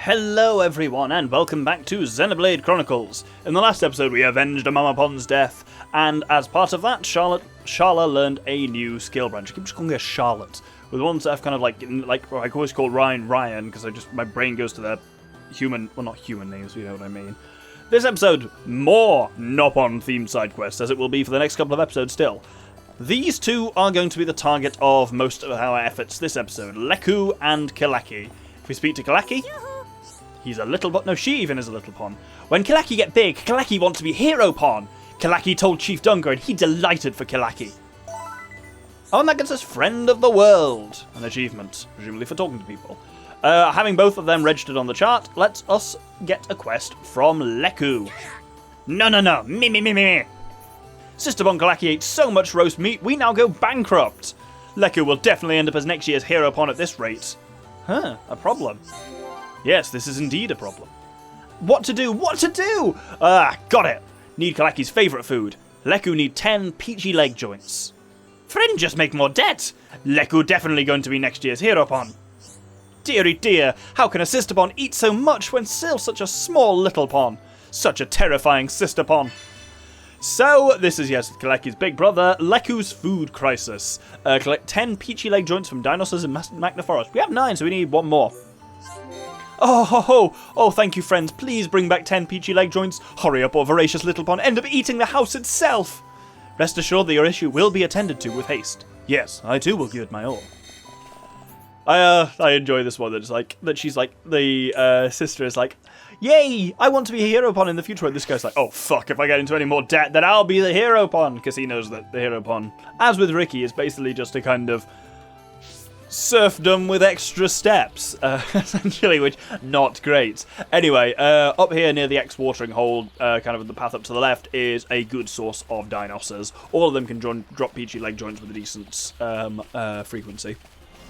Hello everyone and welcome back to Xenoblade Chronicles. In the last episode we avenged Nopon's death, and as part of that Sharla learned a new skill branch. I keep just calling her Charlotte. With the ones that I've kind of like I always call Ryan because my brain goes to their human, well not human names, you know what I mean. This episode, more Nopon themed side quests, as it will be for the next couple of episodes still. These two are going to be the target of most of our efforts this episode, Leku and Kalaki. If we speak to Kalaki, he's a little pon. No, she even is a little pon. When Kalaki get big, Kalaki wants to be Heropon. Kalaki told Chief Dunga and he delighted for Kalaki. Oh, and that gets us Friend of the World, an achievement, presumably for talking to people. Having both of them registered on the chart, let's us get a quest from Leku. No, me. Sister Bon Kalaki ate so much roast meat, we now go bankrupt. Leku will definitely end up as next year's Heropon at this rate. Huh, a problem. Yes, this is indeed a problem. What to do? Got it. Need Kalaki's favourite food. Leku need 10 peachy leg joints. Friend, just make more debt. Leku definitely going to be next year's Heropon. Dearie dear, how can a sister pon eat so much when still such a small little pon? Such a terrifying sister pon. So, this is, yes, Kalaki's big brother, Leku's food crisis. Collect 10 peachy leg joints from dinosaurs in Magna Forest. We have 9, so we need 1 more. Oh, thank you, friends. Please bring back 10 peachy leg joints. Hurry up, or voracious little pon end up eating the house itself. Rest assured that your issue will be attended to with haste. Yes, I too will give it my all. I enjoy this one. That she's like, the sister is like, yay, I want to be a Heropon in the future. And this guy's like, oh fuck, if I get into any more debt, then I'll be the Heropon. Because he knows that the Heropon, as with Ricky, is basically just a kind of serfdom with extra steps, essentially, which, not great. Anyway, up here near the X-watering hole, kind of the path up to the left, is a good source of dinosaurs. All of them can drop peachy leg joints with a decent frequency.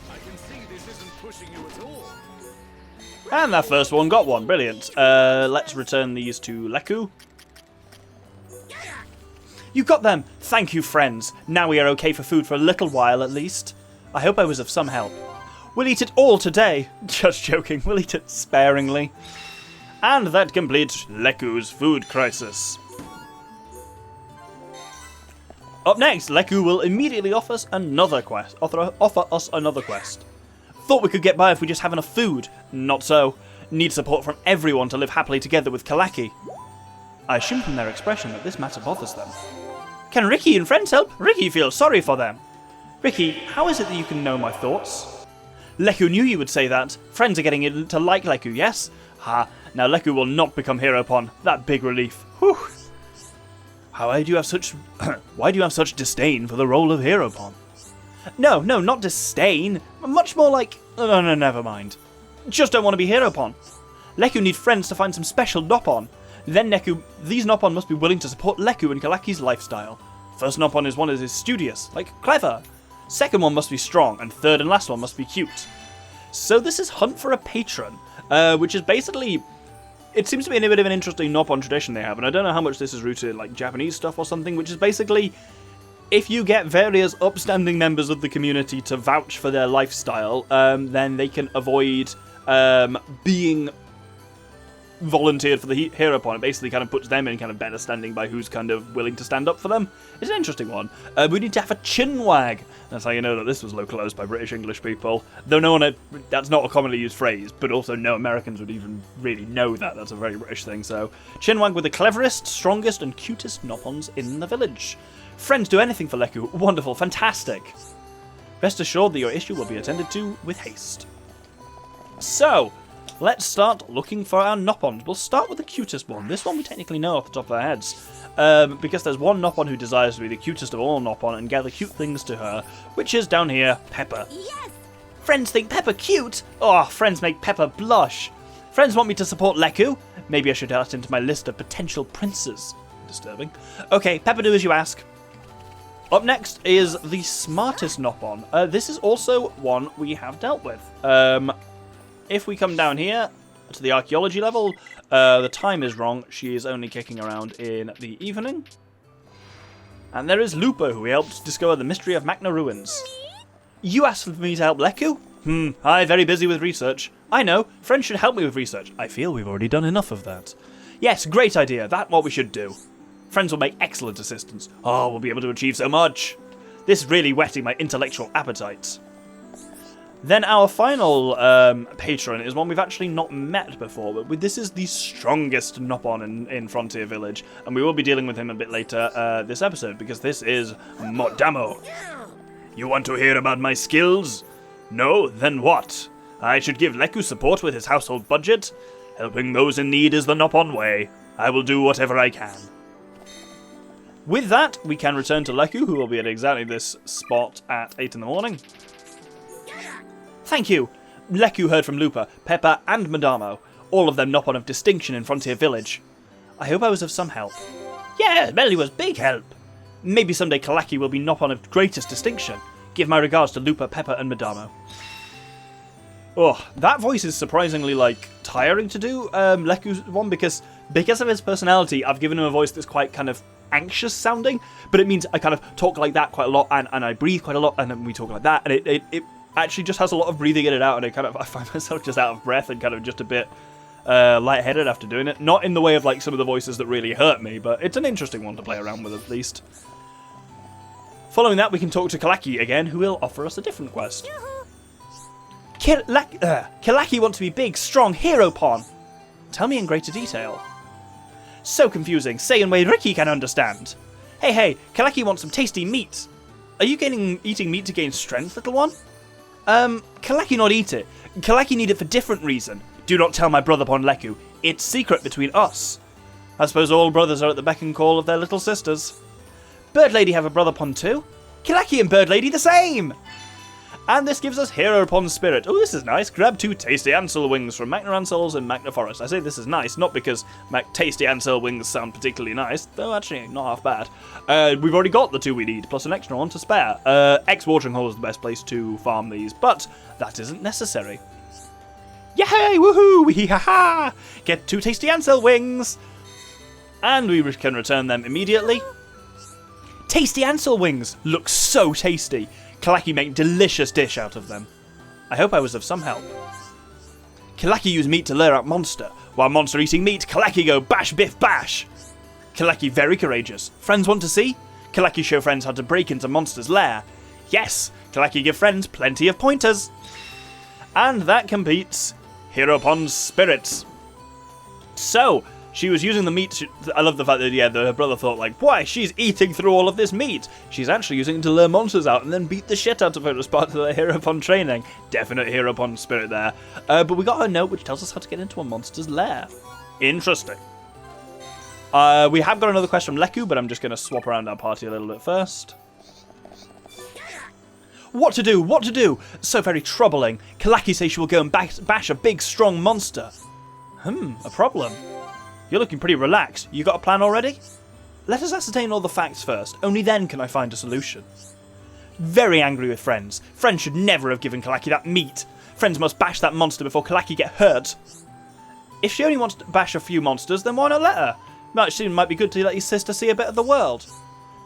I can see this isn't pushing you at all. And that first one got one. Brilliant. Let's return these to Leku. You got them! Thank you, friends. Now we are okay for food for a little while, at least. I hope I was of some help. We'll eat it all today. Just joking, we'll eat it sparingly. And that completes Leku's food crisis. Up next, Leku will immediately offer us another quest. Thought we could get by if we just have enough food. Not so. Need support from everyone to live happily together with Kalaki. I assume from their expression that this matter bothers them. Can Ricky and friends help? Ricky feels sorry for them. Ricky, how is it that you can know my thoughts? Leku knew you would say that. Friends are getting to like Leku, yes? Ha, now Leku will not become Heropon. That big relief. Whew. Why do you have such disdain for the role of Heropon? No, not disdain. Much more like, no, never mind. Just don't want to be Heropon. Leku need friends to find some special Nopon. Then these Nopon must be willing to support Leku and Kalaki's lifestyle. First Nopon is studious, like clever. Second one must be strong, and third and last one must be cute. So this is Hunt for a Patron, which is basically, it seems to be a bit of an interesting Nopon tradition they have, and I don't know how much this is rooted in like Japanese stuff or something, which is basically, if you get various upstanding members of the community to vouch for their lifestyle, then they can avoid being volunteered for the Heropon. It basically kind of puts them in kind of better standing by who's kind of willing to stand up for them. It's an interesting one. We need to have a chinwag. That's how you know that this was localized by British English people. Though that's not a commonly used phrase, but also no Americans would even really know that. That's a very British thing. So, chinwag with the cleverest, strongest, and cutest Nopons in the village. Friends do anything for Leku. Wonderful, fantastic. Rest assured that your issue will be attended to with haste. So, let's start looking for our Nopons. We'll start with the cutest one. This one we technically know off the top of our heads. Because there's one Nopon who desires to be the cutest of all Nopon and gather cute things to her, which is down here, Pepper. Yes! Friends think Pepper cute? Oh, friends make Pepper blush. Friends want me to support Leku? Maybe I should add it into my list of potential princes. Disturbing. Okay, Pepper, do as you ask. Up next is the smartest Nopon. This is also one we have dealt with. If we come down here to the archaeology level, the time is wrong. She is only kicking around in the evening. And there is Lupo, who we helped discover the mystery of Magna Ruins. You asked for me to help Leku? Aye, very busy with research. I know, friends should help me with research. I feel we've already done enough of that. Yes, great idea, that's what we should do. Friends will make excellent assistants. Oh, we'll be able to achieve so much. This is really whetting my intellectual appetite. Then our final patron is one we've actually not met before, but this is the strongest Nopon in Frontier Village, and we will be dealing with him a bit later this episode, because this is Modamo. You want to hear about my skills? No? Then what? I should give Leku support with his household budget? Helping those in need is the Nopon way. I will do whatever I can. With that, we can return to Leku, who will be at exactly this spot at 8 in the morning. Thank you. Leku heard from Lupa, Peppa, and Madamo, all of them Nopon of distinction in Frontier Village. I hope I was of some help. Yeah, Melly was big help. Maybe someday Kalaki will be Nopon of greatest distinction. Give my regards to Lupa, Peppa, and Madamo. Oh, that voice is surprisingly, tiring to do, Leku's one, because of his personality, I've given him a voice that's quite kind of anxious sounding, but it means I kind of talk like that quite a lot, and I breathe quite a lot, and then we talk like that, and it actually just has a lot of breathing in and out, and I find myself just out of breath and kind of just a bit lightheaded after doing it. Not in the way of some of the voices that really hurt me, but it's an interesting one to play around with at least. Following that, we can talk to Kalaki again, who will offer us a different quest. Kalaki wants to be big, strong Heropon. Tell me in greater detail. So confusing, say in way Ricky can understand. Hey, Kalaki wants some tasty meat. Are you eating meat to gain strength, little one? Kalaki not eat it. Kalaki need it for different reason. Do not tell my brother Pon Leku. It's secret between us. I suppose all brothers are at the beck and call of their little sisters. Bird Lady have a brother Pon too? Kalaki and Bird Lady the same! And this gives us Heropon Spirit. Oh, this is nice. Grab 2 tasty Ansel wings from Magna Ansels and Magna Forest. I say this is nice, not because tasty Ansel wings sound particularly nice, though actually not half bad. We've already got the 2 we need, plus an extra one to spare. X-Watering Hole is the best place to farm these, but that isn't necessary. Yay! Woohoo! Wee-ha-ha! Get 2 tasty Ansel wings! And we can return them immediately. Tasty Ansel wings! Look so tasty! Kalaki make delicious dish out of them. I hope I was of some help. Kalaki use meat to lure out monster. While monster eating meat, Kalaki go bash biff bash. Kalaki very courageous. Friends want to see? Kalaki show friends how to break into monster's lair. Yes, Kalaki give friends plenty of pointers. And that completes Heropon's spirits. So, she was using the meat. I love the fact that, her brother thought, why, she's eating through all of this meat. She's actually using it to lure monsters out and then beat the shit out of her as part of the Heropon training. Definite Heropon spirit there. But we got her note, which tells us how to get into a monster's lair. Interesting. We have got another quest from Leku, but I'm just going to swap around our party a little bit first. What to do? What to do? So very troubling. Kalaki says she will go and bash a big, strong monster. A problem. You're looking pretty relaxed. You got a plan already? Let us ascertain all the facts first. Only then can I find a solution. Very angry with Friends. Friends should never have given Kalaki that meat. Friends must bash that monster before Kalaki get hurt. If she only wants to bash a few monsters, then why not let her? Might be good to let your sister see a bit of the world.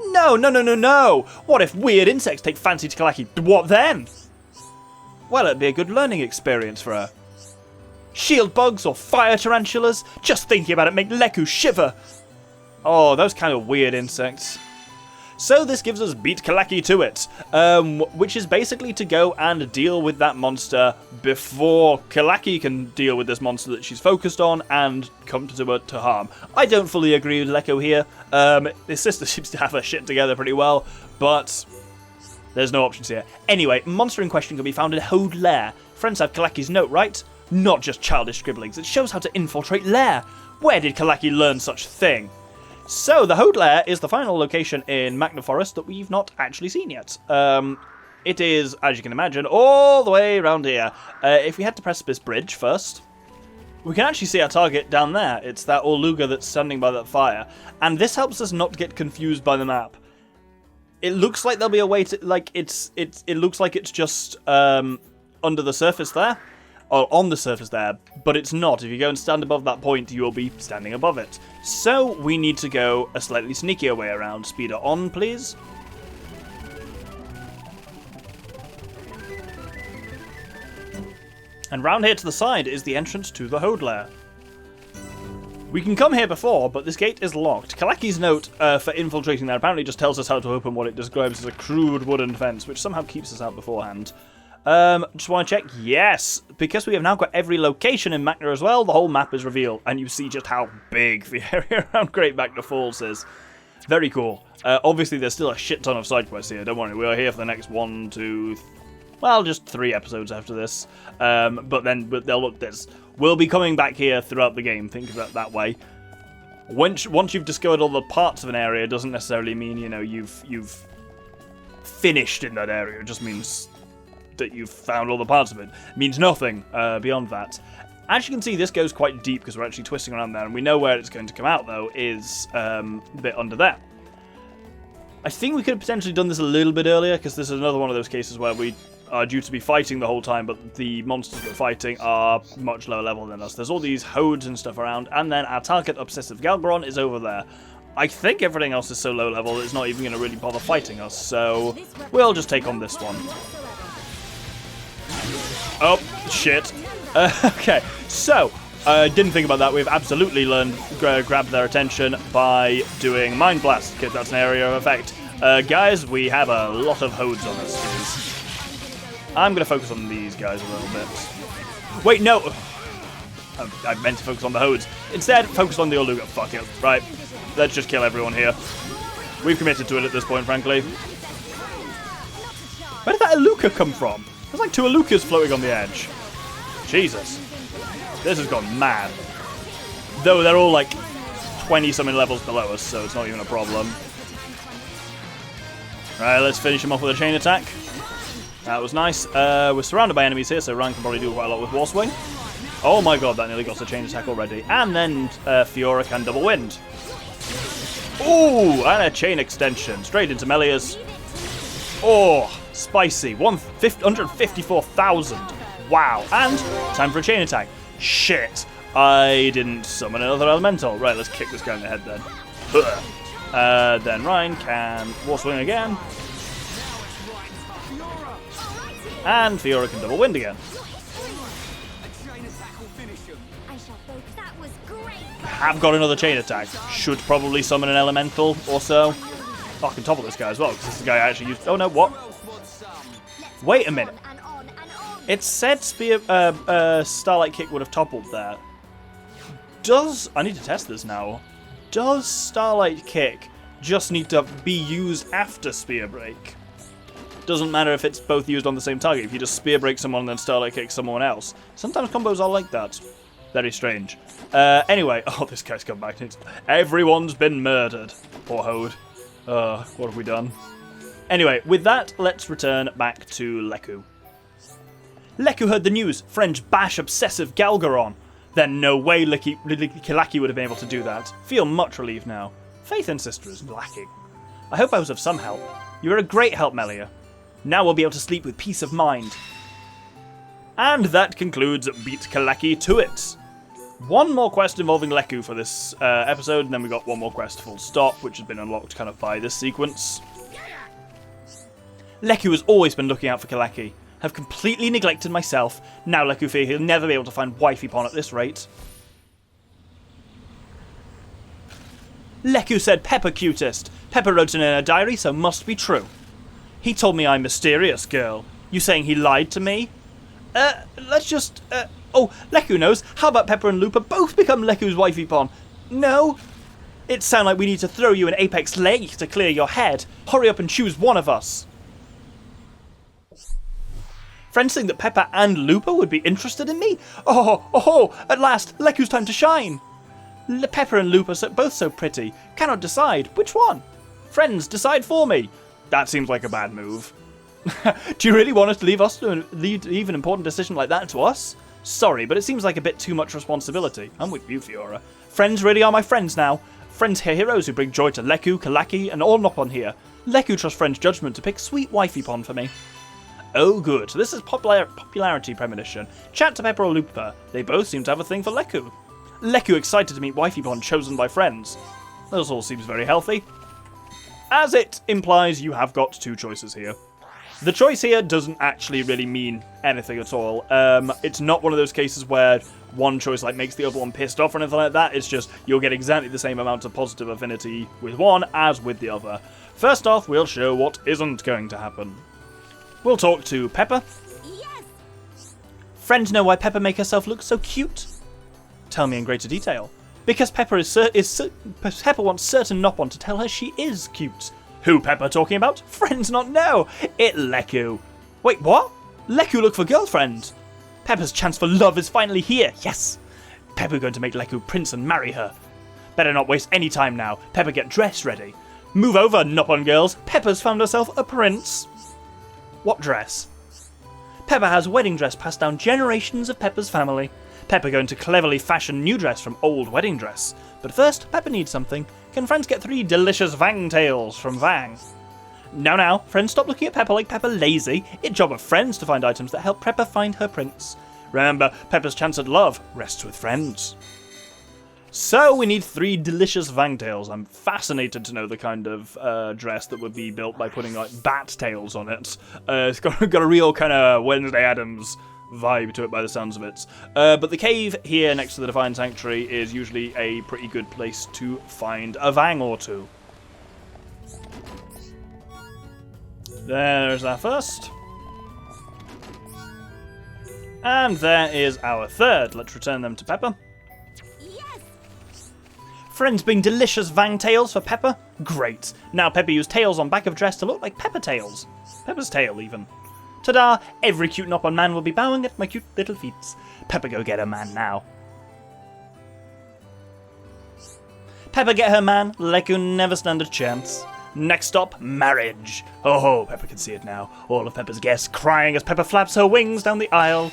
No! What if weird insects take fancy to Kalaki? What then? Well, it'd be a good learning experience for her. Shield bugs or fire tarantulas? Just thinking about it make Leku shiver. Oh, those kind of weird insects. So this gives us Beat Kalaki to it, which is basically to go and deal with that monster before Kalaki can deal with this monster that she's focused on and come to her to harm. I don't fully agree with Leku here. His sister seems to have her shit together pretty well, but there's no options here. Anyway, monster in question can be found in Hode Lair. Friends have Kalaki's note, right? Not just childish scribblings, it shows how to infiltrate Lair. Where did Kalaki learn such thing? So, the Hode Lair is the final location in Magna Forest that we've not actually seen yet. It is, as you can imagine, all the way around here. If we head to Precipice Bridge first, we can actually see our target down there. It's that Orluga that's standing by that fire. And this helps us not get confused by the map. It looks like there'll be a way to, it looks like it's just under the surface there. Or on the surface there, but it's not. If you go and stand above that point, you will be standing above it. So, we need to go a slightly sneakier way around. Speeder on, please. And round here to the side is the entrance to the Hode Lair. We can come here before, but this gate is locked. Kalaki's note for infiltrating there apparently just tells us how to open what it describes as a crude wooden fence, which somehow keeps us out beforehand. Just want to check. Yes, because we have now got every location in Magna as well, the whole map is revealed, and you see just how big the area around Great Magna Falls is. Very cool. Obviously, there's still a shit ton of side quests here. Don't worry, we are here for the next 1, 2, well, just 3 episodes after this. But they'll look this. We'll be coming back here throughout the game. Think of it that way. Once you've discovered all the parts of an area, doesn't necessarily mean you've finished in that area. It just means that you've found all the parts of it. It means nothing beyond that. As you can see, this goes quite deep because we're actually twisting around there, and we know where it's going to come out, though, is a bit under there. I think we could have potentially done this a little bit earlier, because this is another one of those cases where we are due to be fighting the whole time, but the monsters we're fighting are much lower level than us. There's all these Hodes and stuff around, and then our target, Obsessive Galgaron, is over there. I think everything else is so low level that it's not even going to really bother fighting us, so we'll just take on this one. Oh, shit. Okay, so, didn't think about that. We've absolutely grabbed their attention by doing Mind Blast, because that's an area of effect. Guys, we have a lot of Hodes on us, please. I'm going to focus on these guys a little bit. Wait, no! I meant to focus on the Hodes. Instead, focus on the Oluga. Fuck it. Right, let's just kill everyone here. We've committed to it at this point, frankly. Where did that Aluka come from? There's like 2 Alukas floating on the edge. Jesus. This has gone mad. Though they're all like 20-something levels below us, so it's not even a problem. Right, let's finish him off with a chain attack. That was nice. We're surrounded by enemies here, so Ryan can probably do quite a lot with War Swing. Oh my god, that nearly got a chain attack already. And then Fiora can double wind. Ooh, and a chain extension. Straight into Melia's. Oh, spicy. 154,000. Wow. And time for a chain attack. Shit. I didn't summon another elemental. Right, let's kick this guy in the head then. Then Ryan can War Swing again. And Fiora can double wind again. Have got another chain attack. Should probably summon an elemental or so. Oh, I can topple this guy as well, because this is the guy I actually used. Oh no, what? Wait a minute. It said Starlight Kick would have toppled there. I need to test this now. Does Starlight Kick just need to be used after Spear Break? Doesn't matter if it's both used on the same target. If you just Spear Break someone and then Starlight Kick someone else. Sometimes combos are like that. Very strange. Anyway, oh, this guy's come back. Everyone's been murdered. Poor Hode. What have we done? Anyway, with that, let's return back to Leku. Leku heard the news. Friends bash Obsessive Galgaron. Then no way Kilaki would have been able to do that. Feel much relieved now. Faith in Sister is lacking. I hope I was of some help. You were a great help, Melia. Now we'll be able to sleep with peace of mind. And that concludes Beat Kilaki to it. One more quest involving Leku for this episode, and then we got one more quest full stop, which has been unlocked kind of by this sequence. Leku has always been looking out for Kilaki. Have completely neglected myself. Now Leku fear he'll never be able to find Wifey-Pon at this rate. Leku said Pepper cutest. Pepper wrote it in her diary, so must be true. He told me I'm mysterious, girl. You saying he lied to me? Let's just, oh, Leku knows. How about Pepper and Lupa both become Leku's Wifey-Pon? No? It sounds like we need to throw you an Apex Lake to clear your head. Hurry up and choose one of us. Friends think that Pepper and Lupa would be interested in me? Oh, at last, Leku's time to shine. Pepper and Lupa are both so pretty. Cannot decide. Which one? Friends, decide for me. That seems like a bad move. Do you really want us to leave an important decision like that to us? Sorry, but it seems like a bit too much responsibility. I'm with you, Fiora. Friends really are my friends now. Friends are heroes who bring joy to Leku, Kilaki, and all Nopon here. Leku trusts Friends' judgment to pick sweet Wifey-Pon for me. Oh good, so this is popularity premonition. Chat to Pepper or Lupa. They both seem to have a thing for Leku. Leku excited to meet Wifey-Pon chosen by Friends. This all seems very healthy. As it implies you have got 2 choices here. The choice here doesn't actually really mean anything at all. It's not one of those cases where one choice like makes the other one pissed off or anything like that. It's just you'll get exactly the same amount of positive affinity with one as with the other. First off, we'll show what isn't going to happen. We'll talk to Pepper. Yes. Friends know why Pepper make herself look so cute. Tell me in greater detail. Because Pepper Pepper wants certain Nopon to tell her she is cute. Who Pepper talking about? Friends not know. It Leku. Wait, what? Leku look for girlfriend. Pepper's chance for love is finally here. Yes. Pepper going to make Leku prince and marry her. Better not waste any time now. Pepper get dress ready. Move over, Nopon girls. Pepper's found herself a prince. What dress? Pepper has wedding dress passed down generations of Pepper's family. Pepper going to cleverly fashion new dress from old wedding dress. But first, Pepper needs something. Can friends get 3 delicious Vang tails from Vang? Now, friends, stop looking at Pepper like Pepper lazy. It's job of friends to find items that help Pepper find her prince. Remember, Pepper's chance at love rests with friends. So we need 3 delicious Vang tails. I'm fascinated to know the kind of dress that would be built by putting like bat tails on it. It's got a real kind of Wednesday Addams vibe to it by the sounds of it. But the cave here next to the Divine Sanctuary is usually a pretty good place to find a Vang or two. There's our first. And there is our third. Let's return them to Pepper. Yes. Friends bring delicious Vang tails for Pepper? Great. Now Pepper used tails on back of dress to look like Pepper tails. Pepper's tail, even. Ta-da! Every cute Nopon man will be bowing at my cute little feet. Pepper go get her man now. Pepper get her man, Leku never stand a chance. Next stop, marriage. Oh ho, Pepper can see it now. All of Pepper's guests crying as Pepper flaps her wings down the aisle.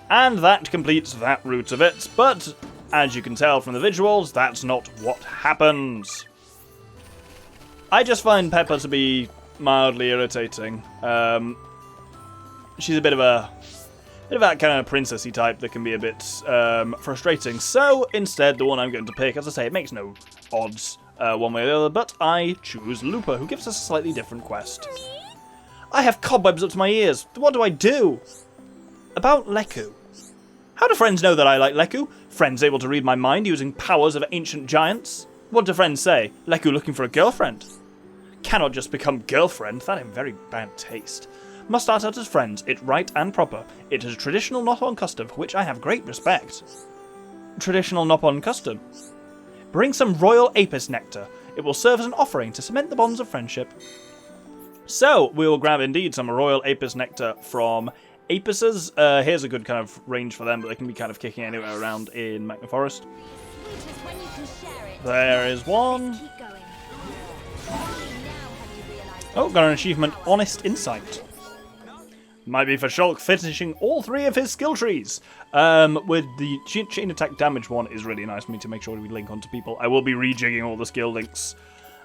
And that completes that route of it, but as you can tell from the visuals, that's not what happens. I just find Pepper to be mildly irritating. She's a bit of that kind of princessy type that can be a bit frustrating. So instead, the one I'm going to pick, as I say, it makes no odds one way or the other, but I choose Looper, who gives us a slightly different quest. I have cobwebs up to my ears. What do I do? About Leku. How do friends know that I like Leku? Friends able to read my mind using powers of ancient giants? What do friends say? Leku looking for a girlfriend? Cannot just become girlfriend, that in very bad taste. Must start out as friends, it right and proper. It is a traditional Nopon custom, for which I have great respect. Traditional Nopon custom. Bring some royal apis nectar. It will serve as an offering to cement the bonds of friendship. So, we will grab indeed some royal apis nectar from apises. Here's a good kind of range for them, but they can be kind of kicking anywhere around in Magna Forest. There is one. Oh, got an achievement, Honest Insight. Might be for Shulk finishing all 3 of his skill trees. With the chain attack damage one is really nice for me to make sure we link onto people. I will be rejigging all the skill links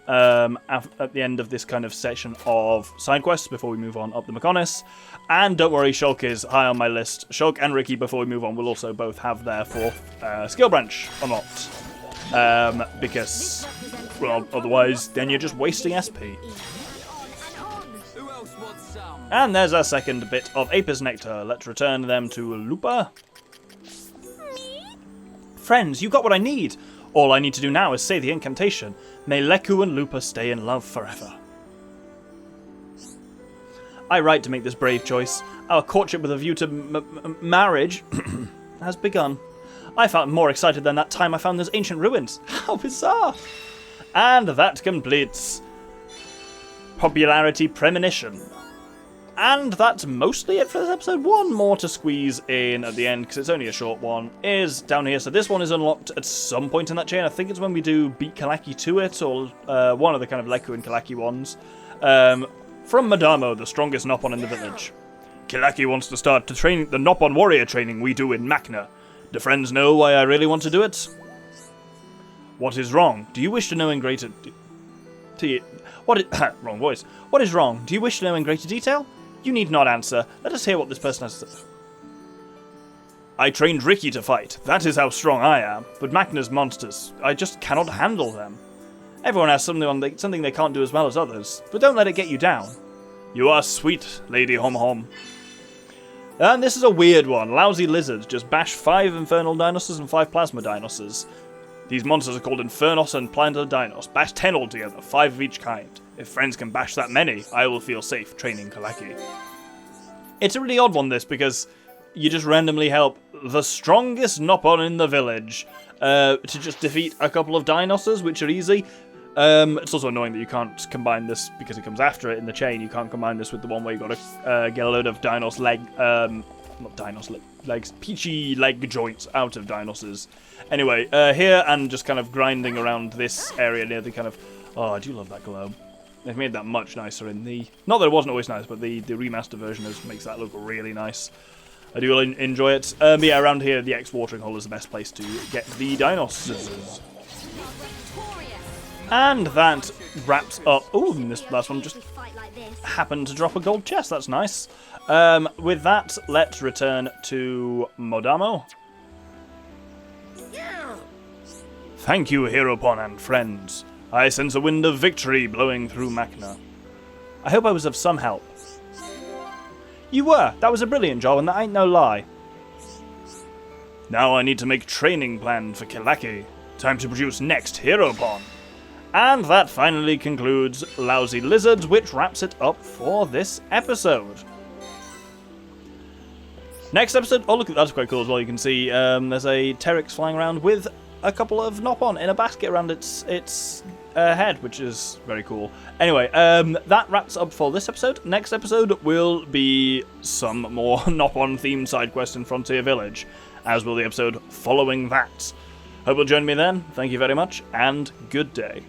at the end of this kind of section of side quests before we move on up the Mechonis. And don't worry, Shulk is high on my list. Shulk and Ricky, before we move on, will also both have their 4th skill branch unlocked. Because, well, otherwise, then you're just wasting SP. And there's our second bit of Apis Nectar. Let's return them to Looper. Friends, you got what I need. All I need to do now is say the incantation. May Leku and Looper stay in love forever. I write to make this brave choice. Our courtship with a view to marriage has begun. I felt more excited than that time I found those ancient ruins. How bizarre! And that completes Popularity Premonition. And that's mostly it for this episode. One more to squeeze in at the end, because it's only a short one, is down here. So this one is unlocked at some point in that chain. I think it's when we do beat Kalaki to it, or one of the kind of Leku and Kalaki ones. From Madamo, the strongest Nopon in the village. Kalaki wants to start to train the Nopon warrior training we do in Makna. Do friends know why I really want to do it? What is wrong? Do you wish to know in greater... wrong voice. What is wrong? Do you wish to know in greater detail? You need not answer. Let us hear what this person has to say. I trained Ricky to fight. That is how strong I am. But Makna's monsters, I just cannot handle them. Everyone has something they can't do as well as others, but don't let it get you down. You are sweet, Lady Hom Hom. And this is a weird one. Lousy lizards just bash 5 infernal dinosaurs and 5 plasma dinosaurs. These monsters are called Infernos and Plantar Dinos. Bash 10 altogether, 5 of each kind. If friends can bash that many, I will feel safe training Kalaki. It's a really odd one, this, because you just randomly help the strongest Nopon in the village to just defeat a couple of dinosaurs, which are easy. It's also annoying that you can't combine this, because it comes after it in the chain, you can't combine this with the one where you got to get a load of Dinos legs, peachy leg joints out of dinosaurs. Anyway, here and just kind of grinding around this area near the kind of... Oh, I do love that globe. They've made that much nicer in the... Not that it wasn't always nice, but the remaster version makes that look really nice. I do enjoy it. But yeah, around here, the X watering hole is the best place to get the dinosaurs. And that wraps up... Ooh, and this last one just happened to drop a gold chest. That's nice. With that, let's return to Modamo. Thank you, Heropon and friends. I sense a wind of victory blowing through Machna. I hope I was of some help. You were. That was a brilliant job, and that ain't no lie. Now I need to make training plan for Kalaki. Time to produce next Heropon. And that finally concludes Lousy Lizards, which wraps it up for this episode. Next episode, oh look, that's quite cool as well. You can see there's a Teryx flying around with a couple of Nopon in a basket around its head, which is very cool. Anyway, that wraps up for this episode. Next episode will be some more Nopon-themed side quests in Frontier Village, as will the episode following that. Hope you'll join me then. Thank you very much, and good day.